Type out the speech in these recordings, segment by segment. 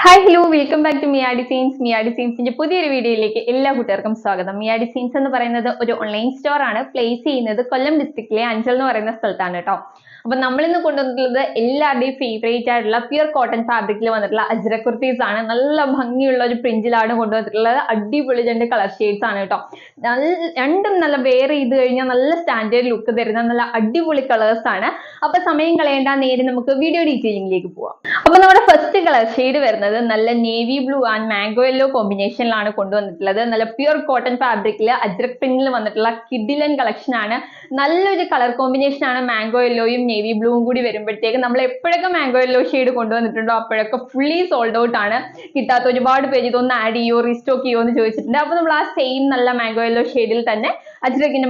Hi hello welcome back to Mia Designs. Mia ഡിസൈൻസിന്റെ പുതിയൊരു വീഡിയോയിലേക്ക് എല്ലാ കൂട്ടുകാർക്കും സ്വാഗതം. മിയ ഡിസൈൻസ് എന്ന് പറയുന്നത് ഒരു ഓൺലൈൻ സ്റ്റോർ ആണ്. പ്ലേസ് ചെയ്യുന്നത് കൊല്ലം ഡിസ്ട്രിക്റ്റിലെ അഞ്ചൽ എന്ന് പറയുന്ന സ്ഥലത്താണ് കേട്ടോ. അപ്പൊ നമ്മളിന്ന് കൊണ്ടുവന്നിട്ടുള്ളത് എല്ലാവരുടെയും ഫേവറേറ്റ് ആയിട്ടുള്ള പ്യുർ കോട്ടൺ ഫാബ്രിക്കിൽ വന്നിട്ടുള്ള അജ്രക് കുർത്തീസ് ആണ്. നല്ല ഭംഗിയുള്ള ഒരു പ്രിന്റിലാണ് കൊണ്ടുവന്നിട്ടുള്ളത്. അടിപൊളി രണ്ട് കളർ ഷെയ്ഡ്സ് ആണ് കേട്ടോ. രണ്ടും നല്ല വെയർ ചെയ്ത് കഴിഞ്ഞാൽ നല്ല സ്റ്റാൻഡേർഡ് ലുക്ക് തരുന്ന നല്ല അടിപൊളി കളേഴ്സ് ആണ്. അപ്പൊ സമയം കളയേണ്ട, നേരെ നമുക്ക് വീഡിയോ ഡീറ്റെയിലിംഗിലേക്ക് പോവാം. അപ്പൊ നമ്മുടെ ഫസ്റ്റ് കളർ ഷെയ്ഡ് വരുന്നത് നല്ല navy blue and mango yellow കോമ്പിനേഷനിലാണ് കൊണ്ടുവന്നിട്ടുള്ളത്. നല്ല പ്യുർ കോട്ടൺ ഫാബ്രിക്കിൽ അജ്രക് പ്രിന്റിൽ വന്നിട്ടുള്ള കിഡിലൻ കളക്ഷൻ ആണ്. നല്ലൊരു കളർ കോമ്പിനേഷൻ ആണ്. മാംഗോ യെല്ലോയും നേവി ബ്ലൂവും കൂടി വരുമ്പോഴത്തേക്ക് നമ്മൾ എപ്പോഴൊക്കെ മാംഗോ യെല്ലോ ഷെയ്ഡ് കൊണ്ടുവന്നിട്ടുണ്ടോ അപ്പോഴൊക്കെ ഫുള്ളി സോൾഡ് ഔട്ട് ആണ്. കിട്ടാത്ത ഒരുപാട് പേര് ഇതൊന്ന് ആഡ് ചെയ്യോ റീസ്റ്റോക്ക് ചെയ്യോ എന്ന് ചോദിച്ചിട്ടുണ്ട്. അപ്പൊ നമ്മൾ ആ സെയിം നല്ല മാംഗോ യെല്ലോ ഷെയ്ഡിൽ തന്നെ അജ്രക്കിന്റെ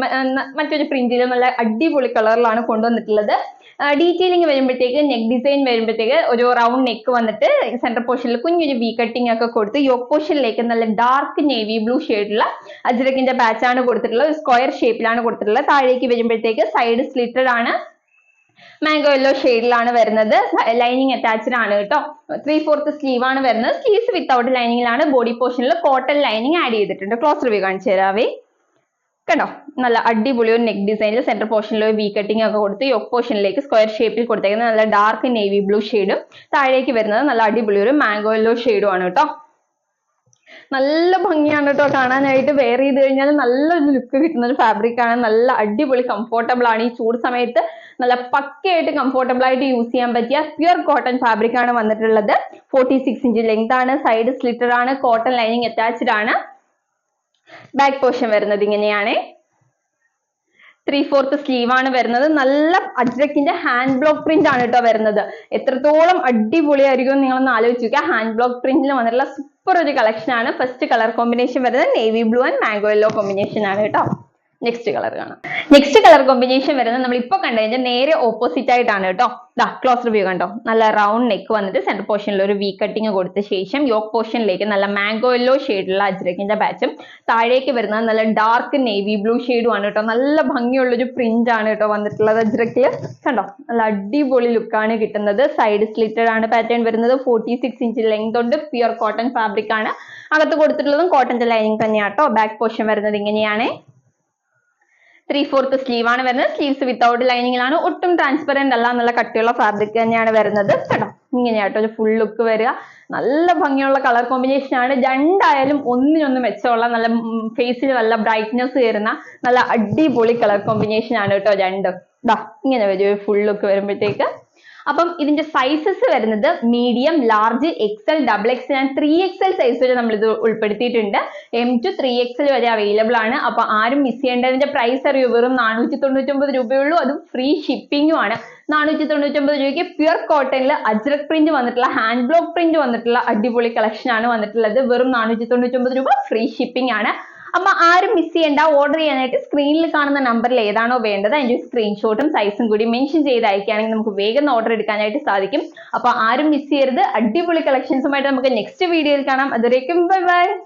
മറ്റൊരു പ്രിന്റിലും നല്ല അടിപൊളി കളറിലാണ് കൊണ്ടുവന്നിട്ടുള്ളത്. ഡീറ്റെയിലിംഗ് വരുമ്പോഴത്തേക്ക് നെക്ക് ഡിസൈൻ വരുമ്പോഴത്തേക്ക് ഒരു റൗണ്ട് നെക്ക് വന്നിട്ട് സെന്റർ പോർഷനിൽ കുഞ്ഞൊരു വി കട്ടിംഗ് ഒക്കെ കൊടുത്ത് യോക്ക് പോർഷനിലേക്ക് നല്ല ഡാർക്ക് നേവി ബ്ലൂ ഷെയ്ഡുള്ള അജ്രക്കിന്റെ പാച്ച് ആണ് കൊടുത്തിട്ടുള്ളത്. സ്ക്വയർ ഷേപ്പിലാണ് കൊടുത്തിട്ടുള്ളത്. താഴേക്ക് വരുമ്പോഴത്തേക്ക് സൈഡ് സ്ലിറ്റഡ് ആണ്. മാംഗോ യെല്ലോ ഷെയ്ഡിലാണ് വരുന്നത്. ലൈനിങ് അറ്റാച്ച്ഡ് ആണ് കേട്ടോ. 3/4 സ്ലീവ് ആണ് വരുന്നത്. സ്ലീവ്സ് വിത്തൗട്ട് ലൈനിങ്ങിലാണ്. ബോഡി പോർഷനിൽ കോട്ടൺ ലൈനിങ് ആഡ് ചെയ്തിട്ടുണ്ട്. ക്ലോസ് റിവ്യൂ കാണിച്ചു തരാവേ. കണ്ടോ, നല്ല അടിപൊളി ഒരു നെക്ക് ഡിസൈനിൽ സെന്റർ പോർഷനിൽ ഒരു വി കട്ടിംഗ് ഒക്കെ കൊടുത്ത് യോക്ക് പോർഷനിലേക്ക് സ്ക്വയർ ഷേപ്പിൽ കൊടുത്തേക്കുന്നത് നല്ല ഡാർക്ക് നേവി ബ്ലൂ ഷെയ്ഡും താഴേക്ക് വരുന്നത് നല്ല അടിപൊളി ഒരു മാംഗോ യെല്ലോ ഷെയ്ഡും ആണ് കേട്ടോ. നല്ല ഭംഗിയാണ് കേട്ടോ കാണാനായിട്ട്. വെയർ ചെയ്ത് കഴിഞ്ഞാൽ നല്ലൊരു ലുക്ക് കിട്ടുന്ന ഒരു ഫാബ്രിക് ആണ്. നല്ല അടിപൊളി കംഫോർട്ടബിൾ ആണ്. ഈ ചൂട് സമയത്ത് നല്ല പക്കയായിട്ട് കംഫോർട്ടബിൾ ആയിട്ട് യൂസ് ചെയ്യാൻ പറ്റിയ പ്യുർ കോട്ടൺ ഫാബ്രിക് ആണ് വന്നിട്ടുള്ളത്. 46 ഇഞ്ച് ലെങ്ത് ആണ്. സൈഡ് സ്ലിറ്റഡ് ആണ്. കോട്ടൺ ലൈനിങ് അറ്റാച്ച്ഡ് ആണ്. ബാക്ക് പോർഷൻ വരുന്നത് ഇങ്ങനെയാണ്. 3/4 സ്ലീവ് ആണ് വരുന്നത്. നല്ല അജ്രക്കിന്റെ ഹാൻഡ് ബ്ലോക്ക് പ്രിന്റ് ആണ് കേട്ടോ വരുന്നത്. എത്രത്തോളം അടിപൊളിയായിരിക്കും നിങ്ങളൊന്ന് ആലോചിച്ച് നോക്കുക. ഹാൻഡ് ബ്ലോക്ക് പ്രിന്റിൽ വന്നിട്ടുള്ള സൂപ്പർ ഒരു കളക്ഷൻ ആണ്. ഫസ്റ്റ് കളർ കോമ്പിനേഷൻ വരുന്നത് navy blue and mango yellow combination ആണ് കേട്ടോ. നെക്സ്റ്റ് കളർ കാണാം. നെക്സ്റ്റ് കളർ കോമ്പിനേഷൻ വരുന്നത് നമ്മൾ ഇപ്പൊ കണ്ടതിന്റെ നേരെ ഓപ്പോസിറ്റ് ആയിട്ടാണ് കേട്ടോ. ക്ലോസ് റിവ്യൂ കണ്ടോ. നല്ല റൗണ്ട് നെക്ക് വന്നിട്ട് സെന്റർ പോർഷനിൽ ഒരു വി കട്ടിങ് കൊടുത്ത ശേഷം യോക്ക് പോർഷനിലേക്ക് നല്ല മാംഗോ യെല്ലോ ഷെയ്ഡുള്ള അജ്രക്കിന്റെ ബാച്ചും താഴേക്ക് വരുന്നത് നല്ല ഡാർക്ക് നേവി ബ്ലൂ ഷെയ്ഡും ആണ് കേട്ടോ. നല്ല ഭംഗിയുള്ള ഒരു പ്രിന്റ് ആണ് കേട്ടോ വന്നിട്ടുള്ളത്. അജ്രക്കില് കണ്ടോ നല്ല അടിപൊളി ലുക്കാണ് കിട്ടുന്നത്. സൈഡ് സ്ലിറ്റഡ് ആണ് പാറ്റേൺ വരുന്നത്. 46 ഇഞ്ച് ലെങ്ത് ഉണ്ട്. പ്യുർ കോട്ടൺ ഫാബ്രിക് ആണ്. അകത്ത് കൊടുത്തിട്ടുള്ളതും കോട്ടന്റെ ലൈനിങ് തന്നെയാണ് കേട്ടോ. ബാക്ക് പോർഷൻ വരുന്നത് ഇങ്ങനെയാണ്. 3/4 സ്ലീവ് ആണ് വരുന്നത്. സ്ലീവ്സ് വിത്തൗട്ട് ലൈനിങ്ങിലാണ്. ഒട്ടും ട്രാൻസ്പെറന്റ് അല്ല. നല്ല കട്ടിയുള്ള ഫാബ്രിക് തന്നെയാണ് വരുന്നത് കേട്ടോ. ഇങ്ങനെയാട്ടോ ഒരു ഫുൾ ലുക്ക് വരിക. നല്ല ഭംഗിയുള്ള കളർ കോമ്പിനേഷൻ ആണ്. രണ്ടായാലും ഒന്നിനൊന്ന് മെച്ചമുള്ള നല്ല ഫേസിൽ നല്ല ബ്രൈറ്റ്നെസ് കയറുന്ന നല്ല അടിപൊളി കളർ കോമ്പിനേഷൻ ആണ് കേട്ടോ രണ്ടും. ഇങ്ങനെ വരും ഫുൾ ലുക്ക് വരുമ്പോഴത്തേക്ക്. അപ്പം ഇതിന്റെ സൈസസ് വരുന്നത് medium, large, XL, XXL and 3XL size വരെ നമ്മൾ ഇത് ഉൾപ്പെടുത്തിയിട്ടുണ്ട്. M to 3XL വരെ അവൈലബിൾ ആണ്. അപ്പൊ ആരും മിസ് ചെയ്യേണ്ടതിന്റെ പ്രൈസ് അറിയൂ, വെറും 499 രൂപയുള്ളൂ. അതും ഫ്രീ ഷിപ്പിംഗും ആണ്. 499 രൂപയ്ക്ക് പ്യുർ കോട്ടണിൽ അജ്രക് പ്രിന്റ് വന്നിട്ടുള്ള ഹാൻഡ് ബ്ലോക്ക് പ്രിന്റ് വന്നിട്ടുള്ള അടിപൊളി കളക്ഷൻ ആണ് വന്നിട്ടുള്ളത്. വെറും 499 രൂപ, ഫ്രീ ഷിപ്പിംഗ് ആണ്. അപ്പൊ ആരും മിസ് ചെയ്യേണ്ട. ഓർഡർ ചെയ്യാനായിട്ട് സ്ക്രീനിൽ കാണുന്ന നമ്പറിൽ ഏതാണോ വേണ്ടത് അതിന്റെ സ്ക്രീൻഷോട്ടും സൈസും കൂടി മെൻഷൻ ചെയ്ത് അയക്കുകയാണെങ്കിൽ നമുക്ക് വേഗം ഓർഡർ എടുക്കാനായിട്ട് സാധിക്കും. അപ്പൊ ആരും മിസ് ചെയ്യരുത്. അടിപൊളി കളക്ഷൻസുമായിട്ട് നമുക്ക് നെക്സ്റ്റ് വീഡിയോയിൽ കാണാം. അതുവരേക്കും ബൈ ബൈ.